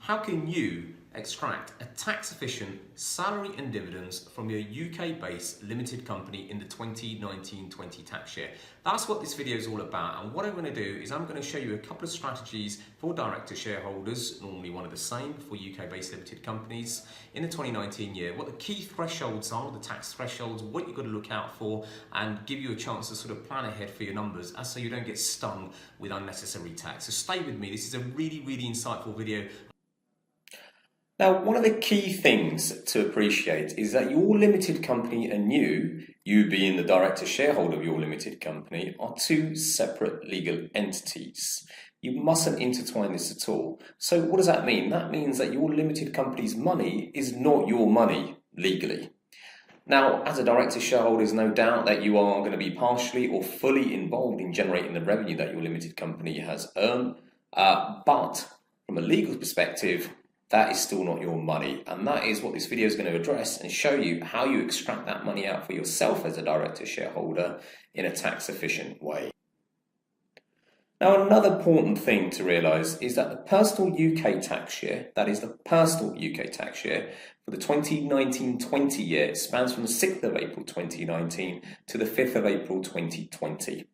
How can you extract a tax-efficient salary and dividends from your UK-based limited company in the 2019-20 tax year? That's what this video is all about, and what I'm going to do is I'm going to show you a couple of strategies for director shareholders, normally one of the same for UK-based limited companies, in the 2019 year, what the key thresholds are, the tax thresholds, what you've got to look out for, and give you a chance to sort of plan ahead for your numbers as so you don't get stung with unnecessary tax. So stay with me, this is a really insightful video. Now, one of the key things to appreciate is that your limited company and you being the director shareholder of your limited company, are two separate legal entities. You mustn't intertwine this at all. So what does that mean? That means that your limited company's money is not your money legally. Now, as a director shareholder, there's no doubt that you are going to be partially or fully involved in generating the revenue that your limited company has earned, but from a legal perspective, that is still not your money, and that is what this video is going to address and show you how you extract that money out for yourself as a director shareholder in a tax efficient way. Now, another important thing to realise is that the personal UK tax year, that is the personal UK tax year, for the 2019-20 year spans from the 6th of April 2019 to the 5th of April 2020.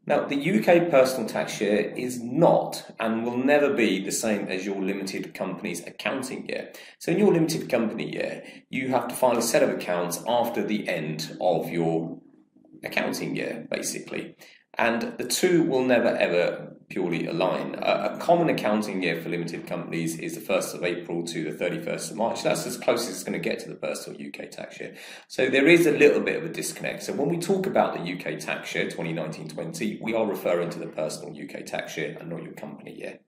Now, the UK personal tax year is not and will never be the same as your limited company's accounting year. So in your limited company year, you have to file a set of accounts after the end of your accounting year, basically. And the two will never ever purely align. A common accounting year for limited companies is the 1st of April to the 31st of March. That's as close as it's going to get to the personal UK tax year. So there is a little bit of a disconnect. So when we talk about the UK tax year 2019-20, we are referring to the personal UK tax year and not your company year.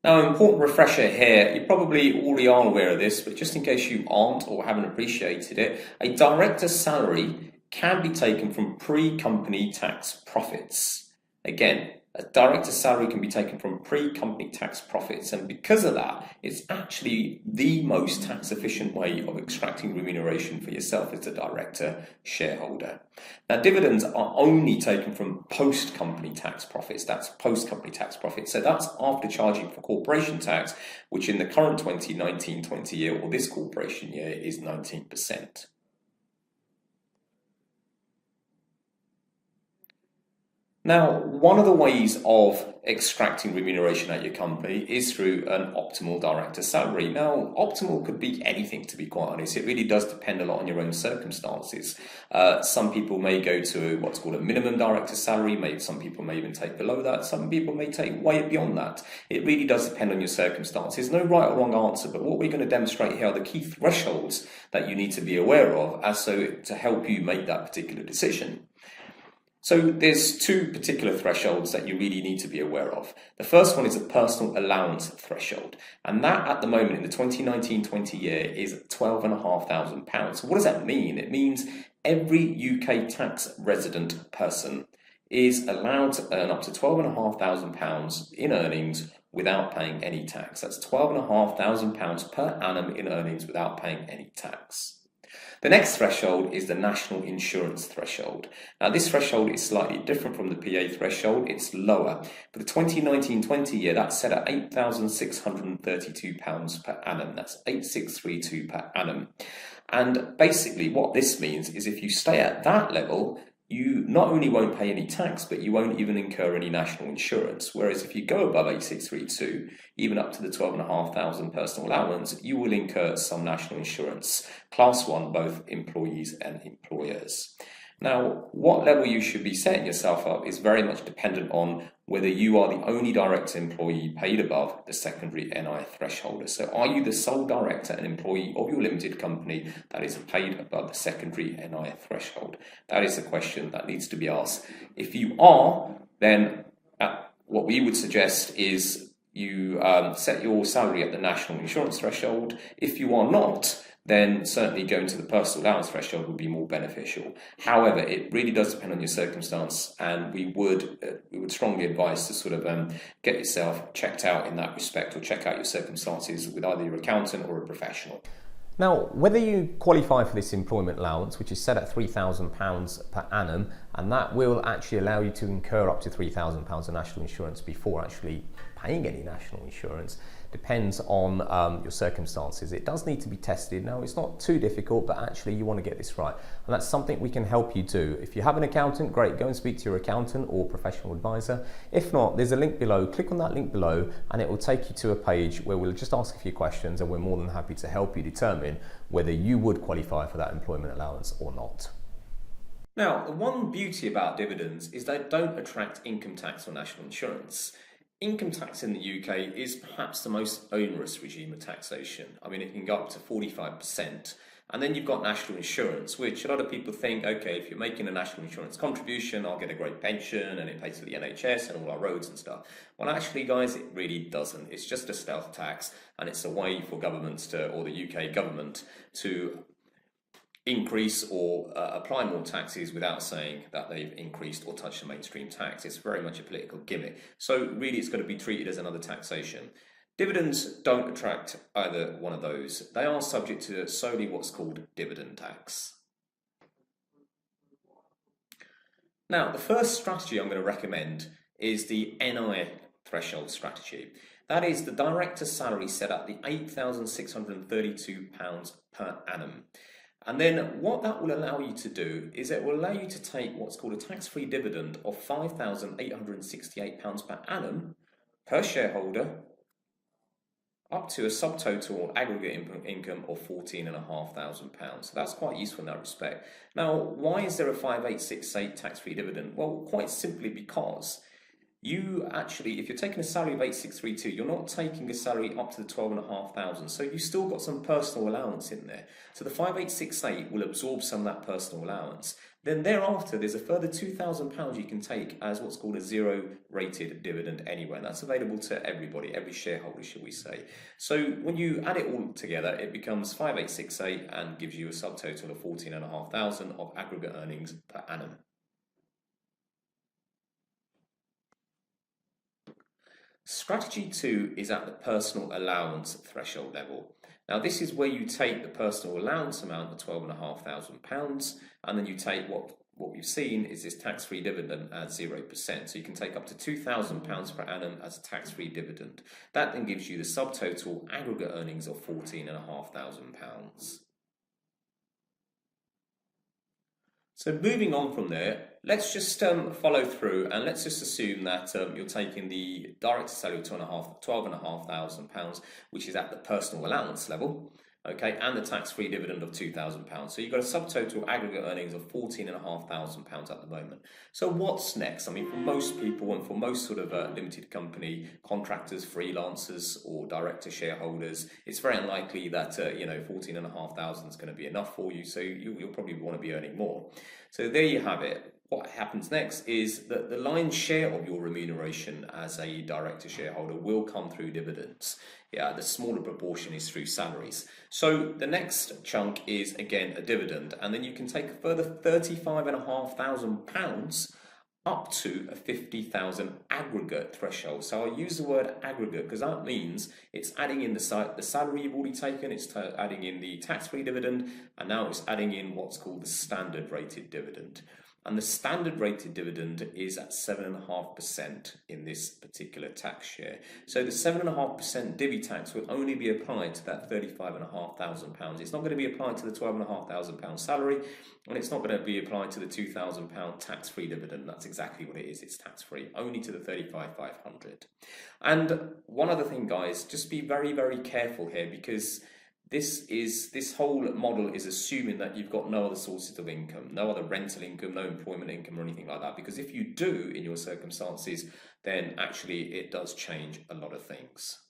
Now, an important refresher here, you probably already are aware of this, but just in case you aren't or haven't appreciated it, a director's salary can be taken from pre-company tax profits. Again, a director's salary can be taken from pre-company tax profits, and because of that, it's actually the most tax efficient way of extracting remuneration for yourself as a director shareholder. Now, dividends are only taken from post-company tax profits. That's post-company tax profits. So that's after charging for corporation tax, which in the current 2019-20 year, or this corporation year, is 19%. Now, one of the ways of extracting remuneration at your company is through an optimal director salary. Now, optimal could be anything, to be quite honest. It really does depend a lot on your own circumstances. Some people may go to what's called a minimum director salary. Some people may even take below that. Some people may take way beyond that. It really does depend on your circumstances. No right or wrong answer, but what we're going to demonstrate here are the key thresholds that you need to be aware of to help you make that particular decision. So there's two particular thresholds that you really need to be aware of. The first one is a personal allowance threshold, and that at the moment in the 2019-20 year is £12,500. So what does that mean? It means every UK tax resident person is allowed to earn up to £12,500 in earnings without paying any tax. That's £12,500 per annum in earnings without paying any tax. The next threshold is the national insurance threshold. Now, this threshold is slightly different from the PA threshold. It's lower. For the 2019-20 year, that's set at £8,632 per annum. That's 8,632 per annum. And basically what this means is if you stay at that level, you not only won't pay any tax, but you won't even incur any national insurance. Whereas if you go above 8,632, even up to the £12,500 personal allowance, you will incur some national insurance, class 1, both employees and employers. Now, what level you should be setting yourself up is very much dependent on whether you are the only direct employee paid above the secondary NI threshold. So are you the sole director and employee of your limited company that is paid above the secondary NI threshold? That is a question that needs to be asked. If you are, then what we would suggest is you set your salary at the national insurance threshold. If you are not, then certainly going to the personal allowance threshold would be more beneficial. However, it really does depend on your circumstance, and we would strongly advise to sort of get yourself checked out in that respect, or check out your circumstances with either your accountant or a professional. Now, whether you qualify for this employment allowance, which is set at £3,000 per annum, and that will actually allow you to incur up to £3,000 of national insurance before actually paying any national insurance, depends on your circumstances. It does need to be tested. Now, it's not too difficult, but actually you want to get this right. And that's something we can help you do. If you have an accountant, great, go and speak to your accountant or professional advisor. If not, there's a link below. Click on that link below and it will take you to a page where we'll just ask a few questions and we're more than happy to help you determine whether you would qualify for that employment allowance or not. Now, the one beauty about dividends is they don't attract income tax or national insurance. Income tax in the UK is perhaps the most onerous regime of taxation. I mean, it can go up to 45%. And then you've got national insurance, which a lot of people think, okay, if you're making a national insurance contribution, I'll get a great pension and it pays for the NHS and all our roads and stuff. Well, actually, guys, it really doesn't. It's just a stealth tax, and it's a way for governments to, or the UK government, to increase or apply more taxes without saying that they've increased or touched the mainstream tax. It's very much a political gimmick. So really it's going to be treated as another taxation. Dividends don't attract either one of those. They are subject to solely what's called dividend tax. Now, the first strategy I'm going to recommend is the NI threshold strategy. That is the director's salary set at the £8,632 per annum. And then what that will allow you to do is it will allow you to take what's called a tax-free dividend of £5,868 per annum per shareholder up to a subtotal or aggregate income of £14,500. So that's quite useful in that respect. Now, why is there a 5868 tax-free dividend? Well, quite simply because you actually, if you're taking a salary of 8632, you're not taking a salary up to the 12,500. So you've still got some personal allowance in there. So the 5868 will absorb some of that personal allowance. Then thereafter, there's a further £2,000 you can take as what's called a zero rated dividend anyway. And that's available to everybody, every shareholder, should we say. So when you add it all together, it becomes 5868 and gives you a subtotal of 14,500 of aggregate earnings per annum. Strategy 2 is at the personal allowance threshold level. Now this is where you take the personal allowance amount of £12,500 and then you take what we've seen is this tax-free dividend at 0%. So you can take up to £2,000 per annum as a tax-free dividend. That then gives you the subtotal aggregate earnings of £14,500. So moving on from there, let's just follow through and let's just assume that you're taking the director's salary of £12,500, which is at the personal allowance level, okay, and the tax-free dividend of £2,000. So you've got a subtotal aggregate earnings of £14,500 at the moment. So what's next? I mean, for most people and for most sort of limited company contractors, freelancers, or director shareholders, it's very unlikely that £14,500 is going to be enough for you. So you'll probably want to be earning more. So there you have it. What happens next is that the lion's share of your remuneration as a director shareholder will come through dividends. Yeah, the smaller proportion is through salaries. So the next chunk is again a dividend, and then you can take a further £35,500 up to a 50,000 aggregate threshold. So I use the word aggregate because that means it's adding in the salary you've already taken, it's adding in the tax-free dividend, and now it's adding in what's called the standard rated dividend. And the standard rated dividend is at 7.5% in this particular tax year. So the 7.5% divvy tax will only be applied to that £35,500. It's not going to be applied to the £12,500 salary, and it's not going to be applied to the £2,000 tax-free dividend. That's exactly what it is. It's tax-free, only to the £35,500. And one other thing, guys, just be very, very careful here because this whole model is assuming that you've got no other sources of income, no other rental income, no employment income or anything like that. Because if you do in your circumstances, then actually it does change a lot of things.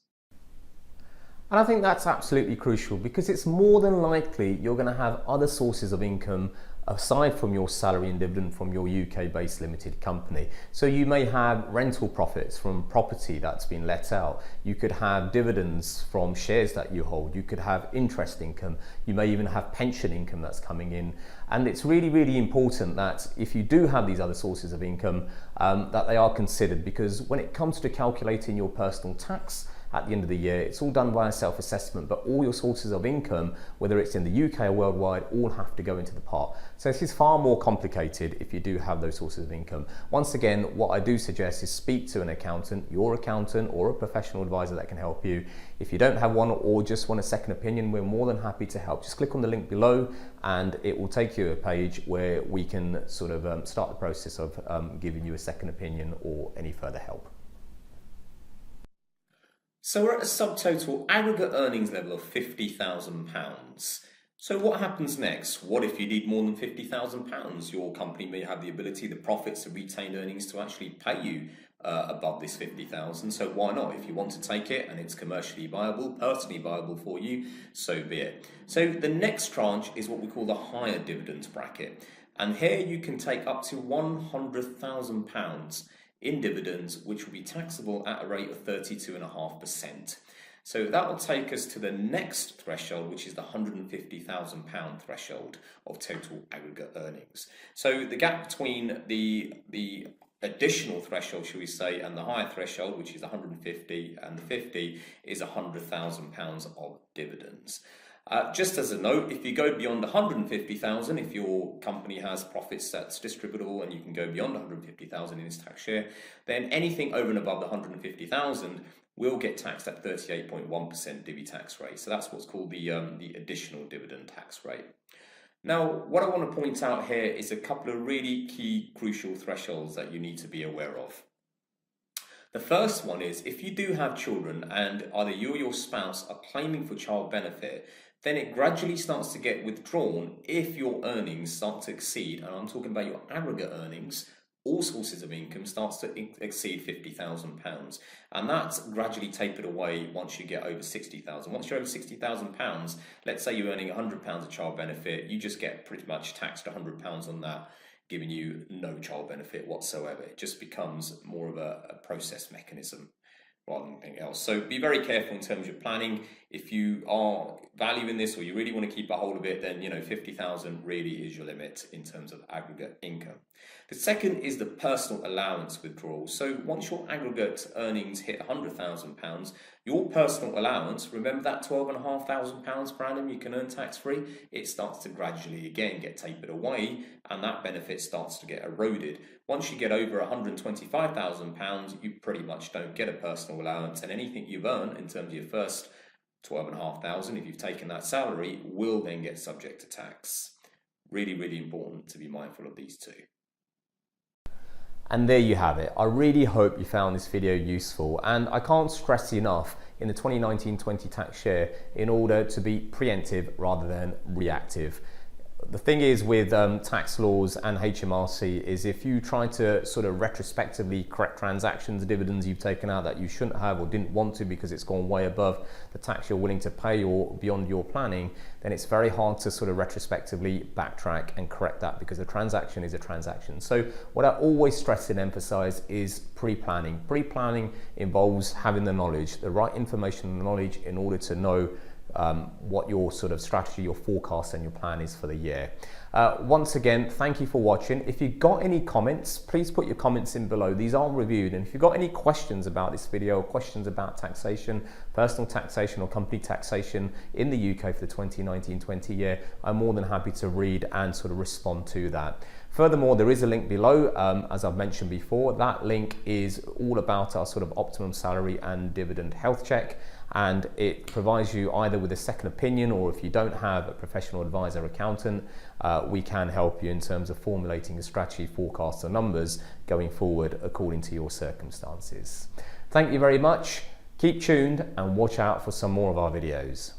And I think that's absolutely crucial because it's more than likely you're going to have other sources of income aside from your salary and dividend from your UK-based limited company. So you may have rental profits from property that's been let out. You could have dividends from shares that you hold. You could have interest income. You may even have pension income that's coming in. And it's really, really important that if you do have these other sources of income, that they are considered, because when it comes to calculating your personal tax at the end of the year. It's all done via self-assessment, but all your sources of income, whether it's in the UK or worldwide, all have to go into the pot. So this is far more complicated if you do have those sources of income. Once again, what I do suggest is speak to an accountant, your accountant, or a professional advisor that can help you. If you don't have one or just want a second opinion, we're more than happy to help. Just click on the link below and it will take you to a page where we can sort of start the process of giving you a second opinion or any further help. So we're at a subtotal aggregate earnings level of £50,000. So what happens next? What if you need more than £50,000? Your company may have the ability, the profits, the retained earnings to actually pay you above this £50,000. So why not? If you want to take it and it's commercially viable, personally viable for you, so be it. So the next tranche is what we call the higher dividends bracket. And here you can take up to £100,000 in dividends, which will be taxable at a rate of 32.5%. So that will take us to the next threshold, which is the £150,000 threshold of total aggregate earnings. So the gap between the additional threshold, shall we say, and the higher threshold, which is 150 and the 50, is £100,000 of dividends. Just as a note, if you go beyond 150,000, if your company has profits that's distributable and you can go beyond 150,000 in this tax year, then anything over and above the 150,000 will get taxed at 38.1% divvy tax rate. So that's what's called the additional dividend tax rate. Now, what I want to point out here is a couple of really key crucial thresholds that you need to be aware of. The first one is if you do have children and either you or your spouse are claiming for child benefit, then it gradually starts to get withdrawn if your earnings start to exceed, and I'm talking about your aggregate earnings, all sources of income starts to exceed £50,000, and that's gradually tapered away once you get over £60,000. Once you're over £60,000, let's say you're earning £100 of child benefit, you just get pretty much taxed £100 on that, giving you no child benefit whatsoever. It just becomes more of a process mechanism rather than anything else. So be very careful in terms of your planning. If you are valuing this or you really want to keep a hold of it, then 50,000 really is your limit in terms of aggregate income. The second is the personal allowance withdrawal. So once your aggregate earnings hit £100,000, your personal allowance, remember that £12,500 per annum you can earn tax-free, it starts to gradually again get tapered away and that benefit starts to get eroded. Once you get over £125,000, you pretty much don't get a personal allowance, and anything you've earned in terms of your first £12,500, if you've taken that salary, will then get subject to tax. Really, really important to be mindful of these two. And there you have it. I really hope you found this video useful, and I can't stress enough in the 2019-20 tax year in order to be preemptive rather than reactive. The thing is with tax laws and HMRC is if you try to sort of retrospectively correct transactions, dividends you've taken out that you shouldn't have or didn't want to because it's gone way above the tax you're willing to pay or beyond your planning, then it's very hard to sort of retrospectively backtrack and correct that because a transaction is a transaction. So what I always stress and emphasize is pre-planning. Pre-planning involves having the knowledge, the right information and knowledge in order to know what your sort of strategy, your forecast and your plan is for the year. Once again, thank you for watching. If you've got any comments, please put your comments in below. These are reviewed, and if you've got any questions about this video, questions about taxation, personal taxation or company taxation in the UK for the 2019-20 year, I'm more than happy to read and sort of respond to that. Furthermore, there is a link below, as I've mentioned before. That link is all about our sort of optimum salary and dividend health check, and it provides you either with a second opinion, or if you don't have a professional advisor accountant, we can help you in terms of formulating a strategy, forecast, or numbers going forward according to your circumstances. Thank you very much. Keep tuned and watch out for some more of our videos.